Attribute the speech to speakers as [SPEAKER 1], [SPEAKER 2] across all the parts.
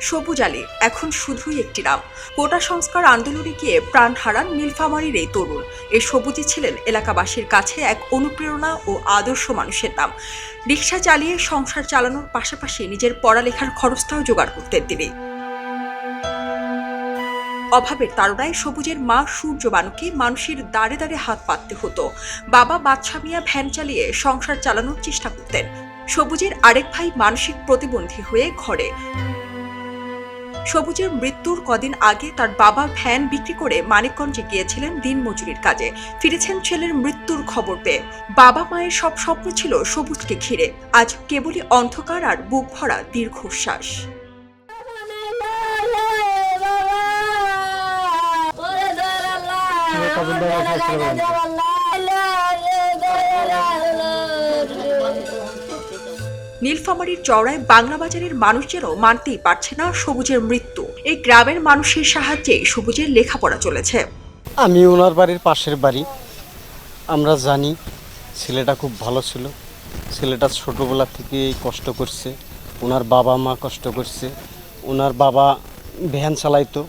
[SPEAKER 1] সবুজ আলী এখন শুধুই একটি নাম। কোটা সংস্কার আন্দোলনে গিয়ে প্রাণ হারান নীলফামারীর এই তরুণ। এই সবুজই ছিলেন এলাকাবাসীর কাছে এক অনুপ্রেরণা ও আদর্শ মানুষের নাম। রিকশা চালিয়ে সংসার চালানোর পাশাপাশি নিজের পড়ালেখার খরচটাও জোগাড় করতেন তিনি। অভাবের তাড়নায় সবুজের মা সূর্য বানুকে মানুষের দাঁড়ে দাঁড়ে হাত পাততে হতো। বাবা বাদশা মিয়া ভ্যান চালিয়ে সংসার চালানোর চেষ্টা করতেন। সবুজের আরেক ভাই মানসিক প্রতিবন্ধী হয়ে ঘরে। সবুজের মৃত্যুর কদিন আগে তার বাবা ভ্যান বিক্রি করে মানিকগঞ্জে গিয়েছিলেন দিনমজুরির কাজে। ফিরেছেন ছেলের মৃত্যুর খবর পেয়ে। বাবা মায়ের সব স্বপ্ন ছিল সবুজকে ঘিরে। আজ কেবলই অন্ধকার আর বুক ভরা দীর্ঘশ্বাস। নীলফামারীর চওড়ায় বাংলা বাজারের মানুষ যেন মানতেই পারছে না সবুজের মৃত্যু। এই গ্রামের মানুষের সাহায্যে সবুজের লেখাপড়া চলেছে।
[SPEAKER 2] আমি ওনার বাড়ির পাশের বাড়ি। আমরা জানি ছেলেটা খুব ভালো ছিল। ছেলেটা ছোটোবেলা থেকেই কষ্ট করছে। ওনার বাবা মা কষ্ট করছে। ওনার বাবা ভ্যান চালাইতো,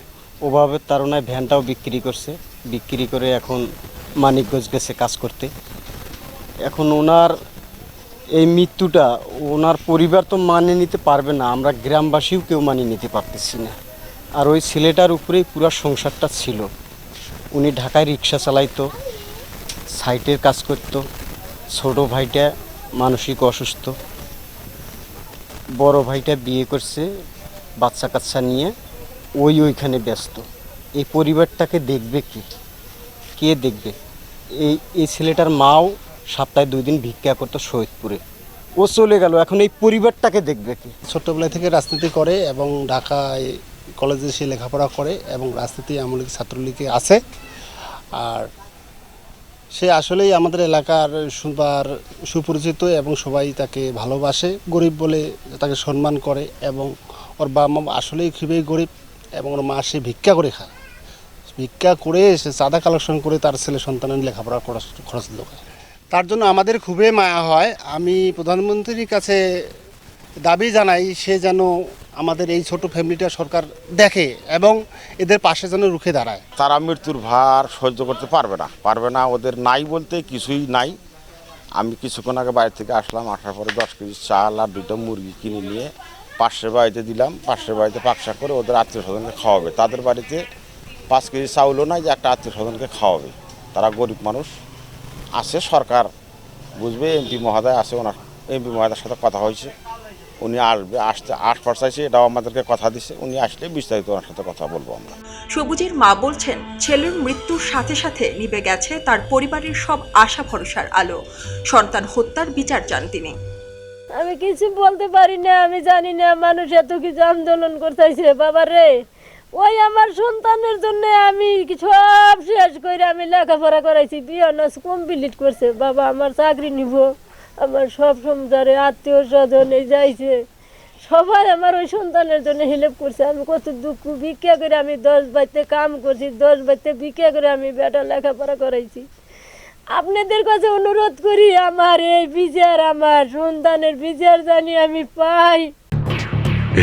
[SPEAKER 2] অভাবের তাড়নায় ভ্যানটাও বিক্রি করছে। বিক্রি করে এখন মানিকগঞ্জ গেছে কাজ করতে। এখন ওনার এই মৃত্যুটা ওনার পরিবার তো মানে নিতে পারবে না, আমরা গ্রামবাসীও কেউ মানিয়ে নিতে পারতেছি না। আর ওই ছেলেটার উপরেই পুরো সংসারটা ছিল। উনি ঢাকায় রিক্সা চালাইতো, সাইটের কাজ করত। ছোটো ভাইটা মানসিক অসুস্থ, বড় ভাইটা বিয়ে করছে, বাচ্চা কাচ্চা নিয়ে ওইখানে ব্যস্ত। এই পরিবারটাকে দেখবে কে দেখবে? এই ছেলেটার মাও সপ্তাহে 2 দিন ভিক্ষা করতো শহীদপুরে। ও চলে গেল, এখন এই পরিবারটাকে দেখবে কি?
[SPEAKER 3] ছোট্টবেলা থেকে রাজনীতি করে এবং ঢাকায় কলেজে সে লেখাপড়া করে এবং রাজনীতি আওয়ামী লীগ ছাত্রলীগে আছে। আর সে আসলেই আমাদের এলাকার সুপরিচিত এবং সবাই তাকে ভালোবাসে। গরিব বলে তাকে সম্মান করে এবং ওর বাবা মা আসলেই খুবই গরিব এবং ওর মা সে ভিক্ষা করে খায়। ভিক্ষা করে সে চাঁদা কালেকশন করে তার ছেলে সন্তানের লেখাপড়া খরচ যোগায়। তার জন্য আমাদের খুবই মায়া হয়। আমি প্রধানমন্ত্রীর কাছে দাবি জানাই সে যেন আমাদের এই ছোট ফ্যামিলিটা সরকার দেখে এবং এদের পাশে যেন রুখে দাঁড়ায়।
[SPEAKER 4] তারা মৃত্যুর ভার সহ্য করতে পারবে না। ওদের নাই বলতে কিছুই নাই। আমি কিছুক্ষণ আগে বাড়ি থেকে আসলাম, আসার পরে 10 কেজি চাল আর 2টা মুরগি কিনে নিয়ে পাশের বাড়িতে দিলাম। পাশের বাড়িতে পাকশা করে ওদের আত্মীয় স্বজনকে খাওয়াবে। তাদের বাড়িতে 5 কেজি চাউলও নাই যে একটা আত্মীয় স্বজনকে খাওয়াবে। তারা গরিব মানুষ আছে, সরকার বুঝবে। এমপি মহোদয় আছে, ওনার এমপি মহোদয়ের সাথে কথা হয়েছে, উনি আসতে চাইছে, এটাও আমাদেরকে কথা দিছে। উনি আসলে বিস্তারিত ওনার সাথে কথা বলবো আমরা।
[SPEAKER 1] সবুজের মা বলছেন, ছেলের মৃত্যুর সাথে সাথে নিভে গেছে তার পরিবারের সব আশা ভরসার আলো। সন্তান হত্যার বিচার চান তিনি।
[SPEAKER 5] আমি কিছু বলতে পারি না, আমি জানি না মানুষ এত কিছু আন্দোলন করতেছে। বাবা রে, ওই আমার সন্তানের জন্য আমি সব শেষ করে আমি লেখাপড়া করাইছি, বিয়ে অনার্স কমপ্লিট করছে। বাবা আমার চাকরি নিব, আমার সব সংসারে আত্মীয় স্বজন এই যাইছে, সবাই আমার ওই সন্তানের জন্য হেল্প করছে। আমি কত দুঃখ ভিক্ষা করে আমি 10 বাড়িতে কাম করছি, 10 বাড়িতে ভিক্ষা করে আমি বেটা লেখাপড়া করাইছি। আপনাদের কাছে অনুরোধ করি আমার এই বিচার, আমার সন্তানের বিচার জানি আমি পাই।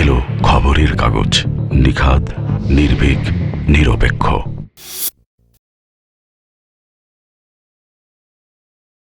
[SPEAKER 6] এলো খবরের কাগজ, নিখাত, নির্ভীক, নিরপেক্ষ।